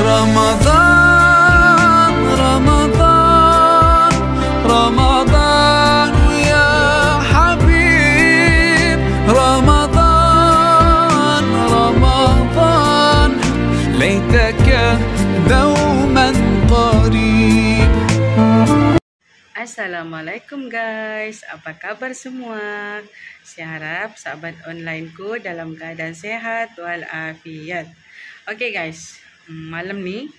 رمضان رمضان رمضان يا حبيب رمضان رمضان ليتك دوما قريب. Assalamualaikum guys, apa kabar semua? Saya harap sahabat onlineku dalam keadaan sehat walafiat. Oke guys, malam ni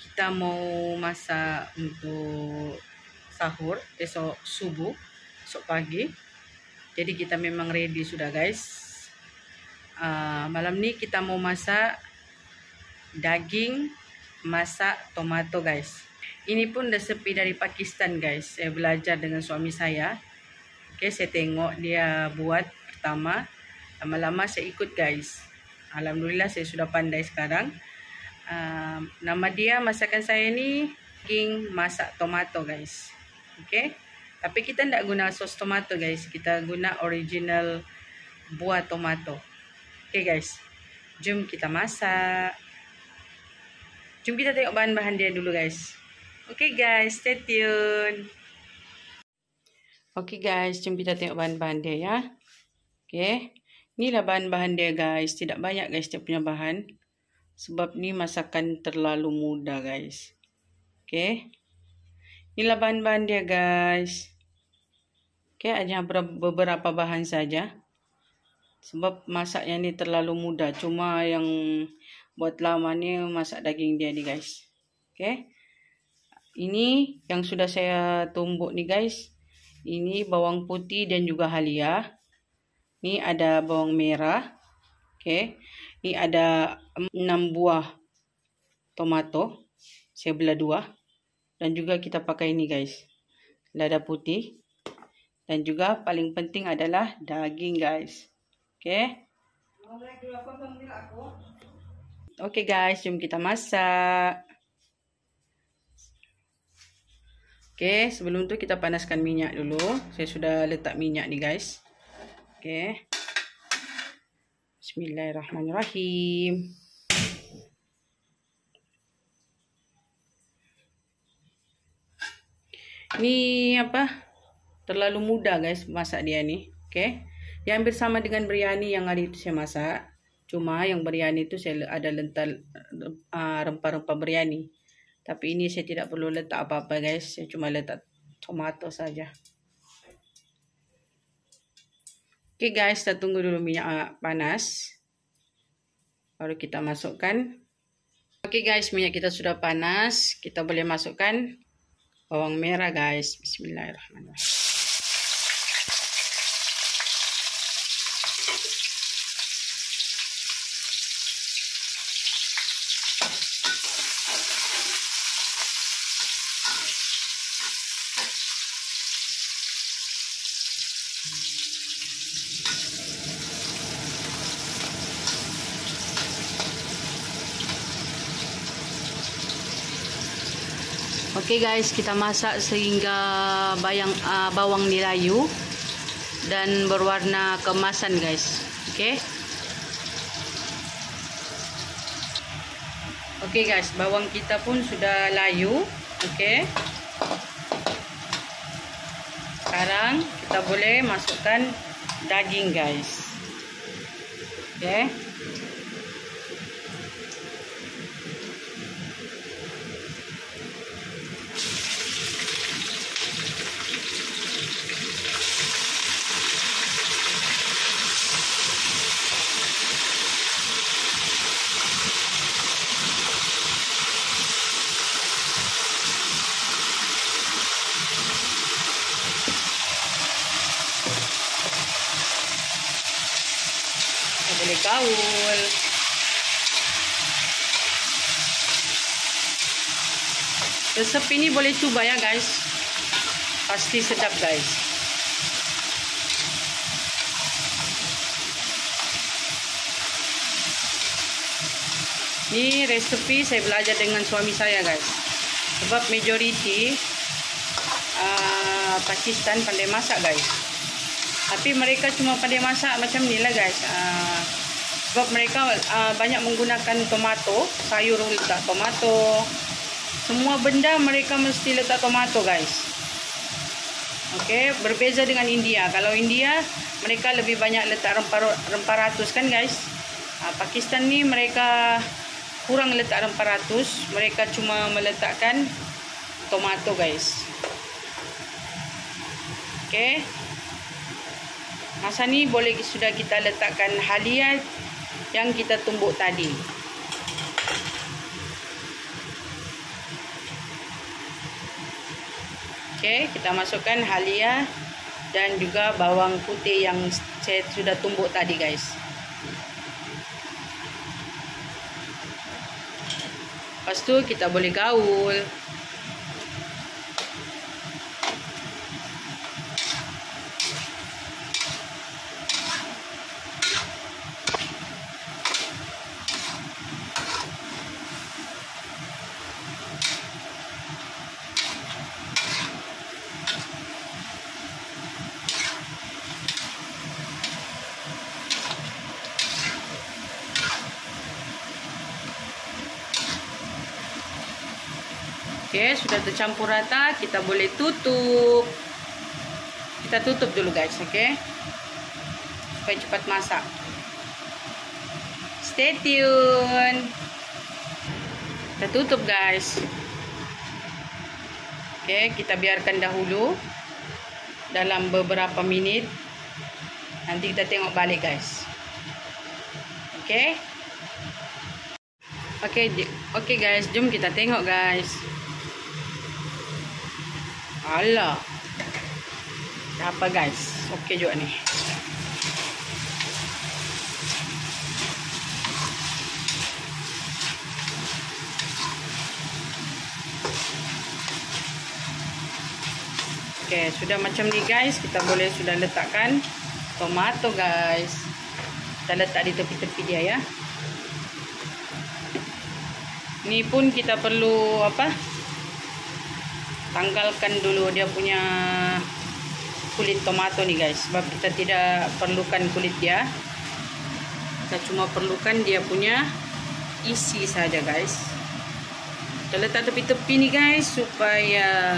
kita mau masak untuk sahur esok subuh, esok pagi. Jadi kita memang ready sudah guys. Malam ni kita mau masak daging masak tomato guys. Ini pun resepi dari Pakistan guys. Saya belajar dengan suami saya. Oke, saya tengok dia buat pertama. Lama-lama saya ikut guys. Alhamdulillah saya sudah pandai sekarang. Nama dia masakan saya ni daging masak tomato guys. Oke. Tapi kita tidak guna sos tomato guys. Kita guna original buah tomato. Oke guys. Jom kita masak. Jom kita tengok bahan-bahan dia dulu guys. Oke guys, stay tune. Oke guys, jom kita tengok bahan-bahan dia ya. Oke, inilah bahan-bahan dia guys. Tidak banyak guys dia punya bahan. Sebab ni masakan terlalu mudah guys. Oke, inilah bahan-bahan dia guys. Oke, hanya beberapa bahan saja. Sebab masaknya ni terlalu mudah. Cuma yang buat lama ni masak daging dia ni guys. Oke. Ini yang sudah saya tumbuk nih guys. Ini bawang putih dan juga halia. Ini ada bawang merah. Oke. Ini ada 6 buah tomato. Saya belah 2. Dan juga kita pakai ini guys. Lada putih. Dan juga paling penting adalah daging guys. Oke. Oke guys, jom kita masak. Oke, sebelum tu kita panaskan minyak dulu. Saya sudah letak minyak nih guys. Oke. Bismillahirrahmanirrahim. Ini apa? Terlalu mudah guys masak dia nih. Oke. Dia hampir sama dengan biryani yang hari itu saya masak. Cuma yang biryani itu saya ada lental rempah-rempah biryani. Tapi ini saya tidak perlu letak apa-apa guys. Saya cuma letak tomato saja. Oke guys, kita tunggu dulu minyak panas. Baru kita masukkan. Oke guys, minyak kita sudah panas. Kita boleh masukkan bawang merah guys. Bismillahirrahmanirrahim. Oke guys, kita masak sehingga bawang ni layu dan berwarna keemasan guys. Oke. Oke guys, bawang kita pun sudah layu. Oke. Sekarang kita boleh masukkan daging guys. Oke. Boleh gaul. Resep ini boleh coba ya guys. Pasti sedap guys. Ini resepi saya belajar dengan suami saya guys. Sebab majority Pakistan pandai masak guys. Tapi mereka cuma pandai masak macam ni lah guys. Sebab mereka banyak menggunakan tomato, sayur letak tomato. Semua benda mereka mesti letak tomato, guys. Okey, berbeza dengan India. Kalau India, mereka lebih banyak letak rempah ratus kan, guys. Pakistan ni mereka kurang letak rempah ratus. Mereka cuma meletakkan tomato, guys. Okey. Masa ni boleh sudah kita letakkan halia yang kita tumbuk tadi. Okey, kita masukkan halia dan juga bawang putih yang saya sudah tumbuk tadi, guys. Lepas tu kita boleh gaul. Okey, sudah tercampur rata, kita boleh tutup. Kita tutup dulu, guys, okey? Supaya cepat masak. Stay tune. Kita tutup, guys. Okey, kita biarkan dahulu dalam beberapa minit. Nanti kita tengok balik, guys. Okey? Okey, guys, jom kita tengok, guys. Alah. Apa, guys? Okey juga ni. Okey, sudah macam ni, guys. Kita boleh sudah letakkan tomato, guys. Kita letak di tepi-tepi dia, ya. Ni pun kita perlu apa? Tanggalkan dulu dia punya kulit tomato ni, guys. Sebab kita tidak perlukan kulit dia. Kita cuma perlukan dia punya isi saja, guys. Kita letak tepi-tepi ni, guys, supaya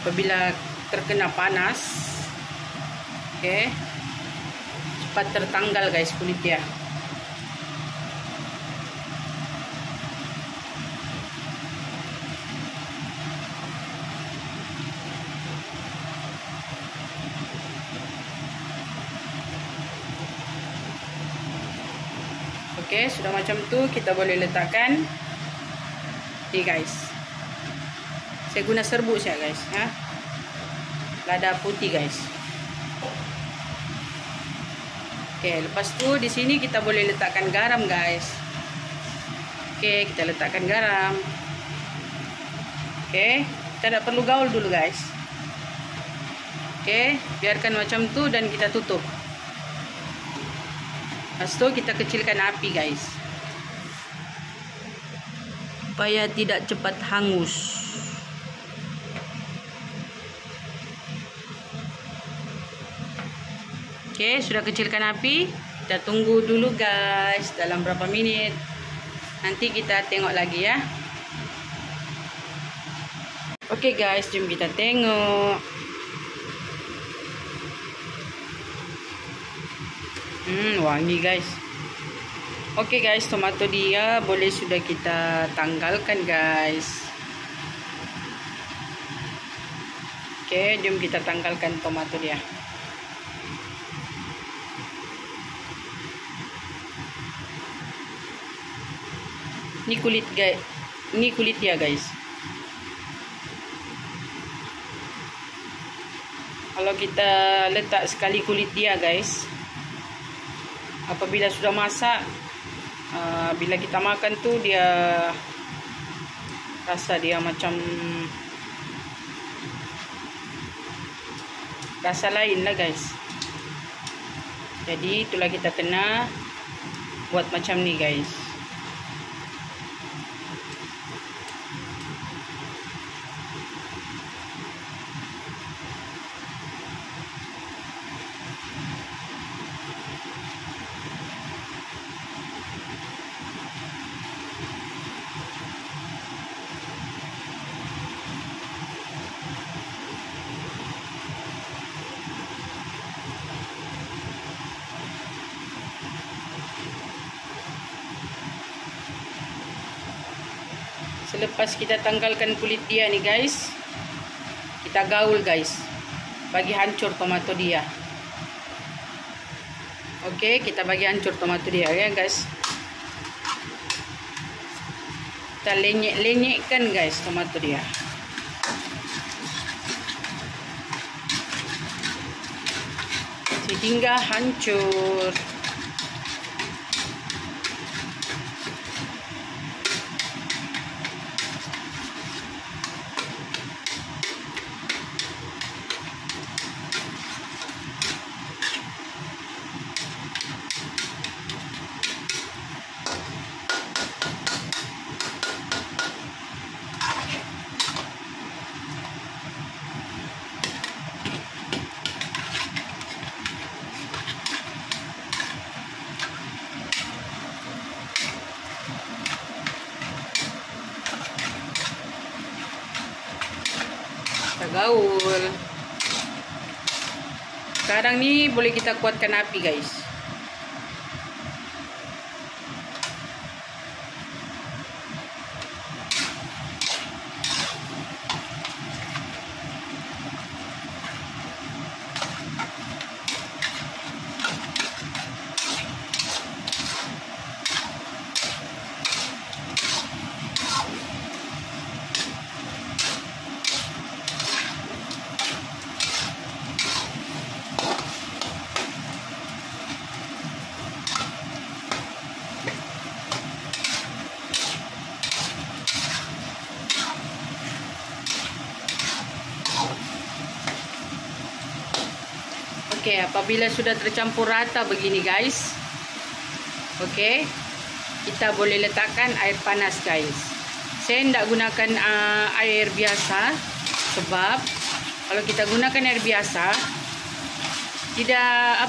apabila terkena panas, okey, cepat tertanggal, guys, kulit dia. Okey, sudah macam tu, kita boleh letakkan ni, guys. Saya guna serbuk saya, guys, ha. Lada putih, guys. Okey, lepas tu di sini kita boleh letakkan garam, guys. Okey, kita letakkan garam. Okey, kita tak perlu gaul dulu, guys. Okey, biarkan macam tu dan kita tutup. Lepas tu kita kecilkan api, guys, supaya tidak cepat hangus. Okey, sudah kecilkan api. Kita tunggu dulu, guys, dalam berapa minit. Nanti kita tengok lagi, ya. Okey, guys, jom kita tengok. Wangi, guys. Okey, guys, tomato dia boleh sudah kita tanggalkan, guys. Okey, jom kita tanggalkan tomato dia. Ni kulit, guys. Ni kulit dia, guys. Kalau kita letak sekali kulit dia, guys, apabila sudah masak, bila kita makan tu dia rasa dia macam rasa lain lah, guys. Jadi itulah kita kena buat macam ni, guys. Selepas kita tanggalkan kulit dia nih guys, kita gaul guys, bagi hancur tomato dia. Oke, kita bagi hancur tomato dia ya guys. Kita lenyek-lenyekkan guys tomato dia. Sehingga hancur. Gaul. Sekarang nih boleh kita kuatkan api guys. Oke, apabila sudah tercampur rata begini guys, oke, kita boleh letakkan air panas guys. Saya tidak gunakan air biasa, sebab kalau kita gunakan air biasa tidak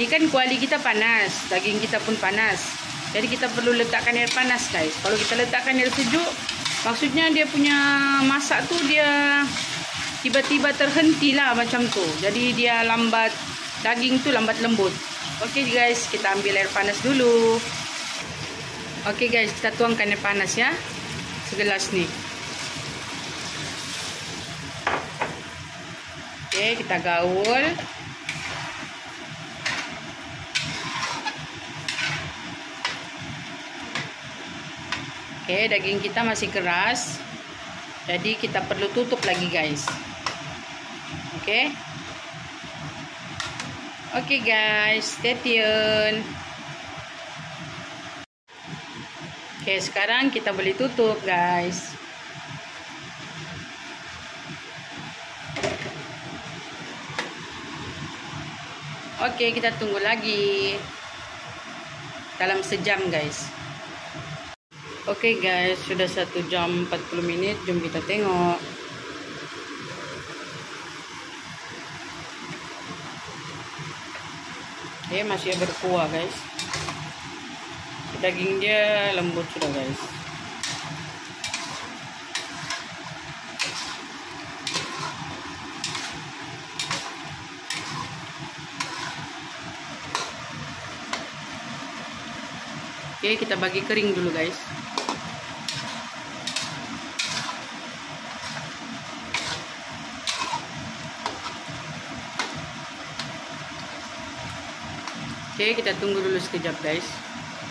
ini kan kuali kita panas, daging kita pun panas, jadi kita perlu letakkan air panas guys. Kalau kita letakkan air sejuk, maksudnya dia punya masak tuh dia tiba-tiba terhenti lah macam tu. Jadi dia lambat, daging tu lambat lembut. Oke guys, kita ambil air panas dulu. Oke guys, kita tuangkan air panas ya, segelas nih. Oke, kita gaul. Oke, daging kita masih keras, jadi kita perlu tutup lagi guys. Oke guys, stay tune. Oke, sekarang kita boleh tutup guys. Oke, kita tunggu lagi dalam sejam guys. Oke guys, sudah 1 jam 40 menit. Jom kita tengok. Oke, masih berkuah guys. Daging dia lembut sudah guys. Oke, kita bagi kering dulu guys. Oke, kita tunggu dulu sekejap guys,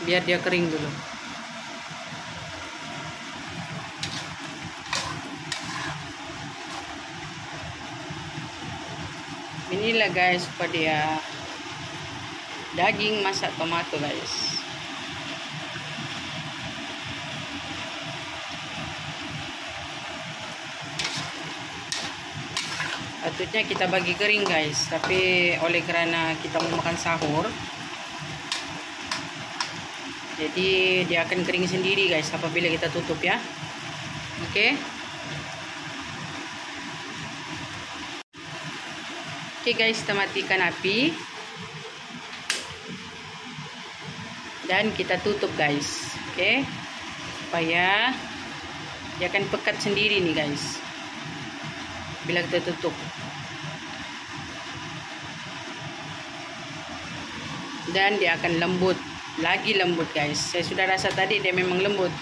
biar dia kering dulu. Inilah guys pada daging masak tomato guys. Patutnya kita bagi kering guys, tapi oleh kerana kita mau makan sahur, jadi dia akan kering sendiri guys apabila kita tutup ya. Oke. Oke guys, kita matikan api dan kita tutup guys. Oke, supaya dia akan pekat sendiri nih guys bila kita tutup. Dan dia akan lembut, lagi lembut guys. Saya sudah rasa tadi dia memang lembut.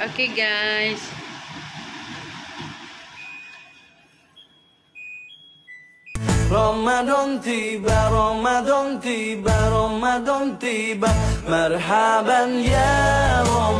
Okay guys. Ramadan tiba, Ramadan tiba, Ramadan tiba. Marhaban ya Ramadan.